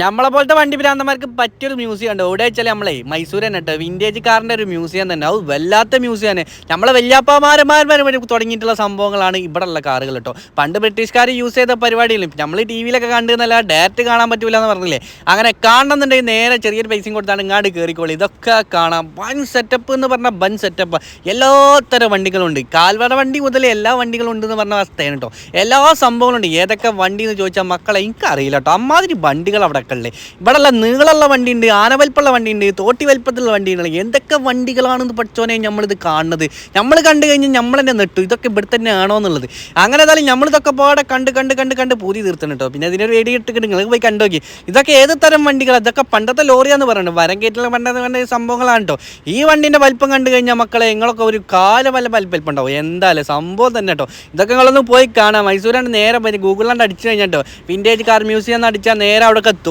നമ്മളെ പോലത്തെ വണ്ടി ഭ്രാന്തന്മാർക്ക് പറ്റിയൊരു മ്യൂസിയം ഉണ്ട്. എവിടെ വെച്ചാൽ നമ്മളെ മൈസൂർ തന്നെ കേട്ടോ, വിൻറ്റേജ് കാറിൻ്റെ ഒരു മ്യൂസിയം തന്നെ. അത് വല്ലാത്ത മ്യൂസിയമാണ്. നമ്മളെ വല്യാപ്പമാരന്മാർ തുടങ്ങിയിട്ടുള്ള സംഭവങ്ങളാണ് ഇവിടെ ഉള്ള കാറുകൾ കേട്ടോ. പണ്ട് ബ്രിട്ടീഷുകാർ യൂസ് ചെയ്ത പരിപാടിയില്ല, നമ്മൾ ടി വിയിലൊക്കെ കണ്ടെന്നല്ല, ഡയറക്റ്റ് കാണാൻ പറ്റൂല എന്ന് പറഞ്ഞില്ലേ. അങ്ങനെ കാണണമെന്നുണ്ടെങ്കിൽ നേരെ ചെറിയൊരു പൈസയും കൊടുത്താണ് ഇങ്ങോട്ട് കയറിക്കോളി. ഇതൊക്കെ കാണാം. വൻ സെറ്റപ്പ് എന്ന് പറഞ്ഞാൽ വൻ സെറ്റപ്പ്. എല്ലാത്തരം വണ്ടികളുണ്ട്, കാൽവട വണ്ടി മുതൽ എല്ലാ വണ്ടികളും ഉണ്ടെന്ന് പറഞ്ഞ അവസ്ഥയാണ് കേട്ടോ. എല്ലാ സംഭവങ്ങളുണ്ട്. ഏതൊക്കെ വണ്ടി എന്ന് ചോദിച്ചാൽ മക്കളെ എനിക്കറിയില്ല കേട്ടോ. അമ്മാതിരി വണ്ടികൾ അവിടെ ഉള്ളത്. ഇവിടെ ഉള്ള നീളമുള്ള വണ്ടിയുണ്ട്, ആനവൽപ്പുള്ള വണ്ടിയുണ്ട്, തോട്ടി വലിപ്പത്തിലുള്ള വണ്ടിയുണ്ട്. എന്തൊക്കെ വണ്ടികളാണെന്ന് പഠിച്ചോനെ നമ്മളിത് കാണുന്നത്. നമ്മൾ കണ്ടു കഴിഞ്ഞാൽ നമ്മൾ തന്നെ നെട്ടു, ഇതൊക്കെ ഇവിടെ തന്നെ ആണോ എന്നുള്ളത്. അങ്ങനെ ഏതായാലും നമ്മളിതൊക്കെ പാടെ കണ്ട് കണ്ട് കണ്ട് കണ്ട് പൂതി തീർത്തണം കേട്ടോ. പിന്നെ ഇതിനൊരു വേടി ഇട്ടിട്ട് നിങ്ങൾ പോയി കണ്ടു നോക്കി. ഇതൊക്കെ ഏത് തരം വണ്ടികളാണ്? ഇതൊക്കെ പണ്ടത്തെ ലോറിയാന്ന് പറയുന്നത്, വരം കയറ്റുള്ള പണ്ടത്തെ സംഭവങ്ങളാണ് കേട്ടോ. ഈ വണ്ടിൻ്റെ വലിപ്പം കണ്ടു കഴിഞ്ഞാൽ മക്കളെ നിങ്ങളൊക്കെ ഒരു വല്ല വലിപ്പം ഉണ്ടാവും. എന്തായാലും സംഭവം തന്നെ കേട്ടോ. ഇതൊക്കെ നിങ്ങളൊന്ന് പോയി കാണാം. മൈസൂരാണ്ട് നേരെ ഗൂഗിളിലാണ്ട് അടിച്ചു കഴിഞ്ഞാൽ കേട്ടോ, വിൻറ്റേജ് കാർ മ്യൂസിയം എന്ന് അടിച്ചാൽ നേരെ അവിടെ എത്തും.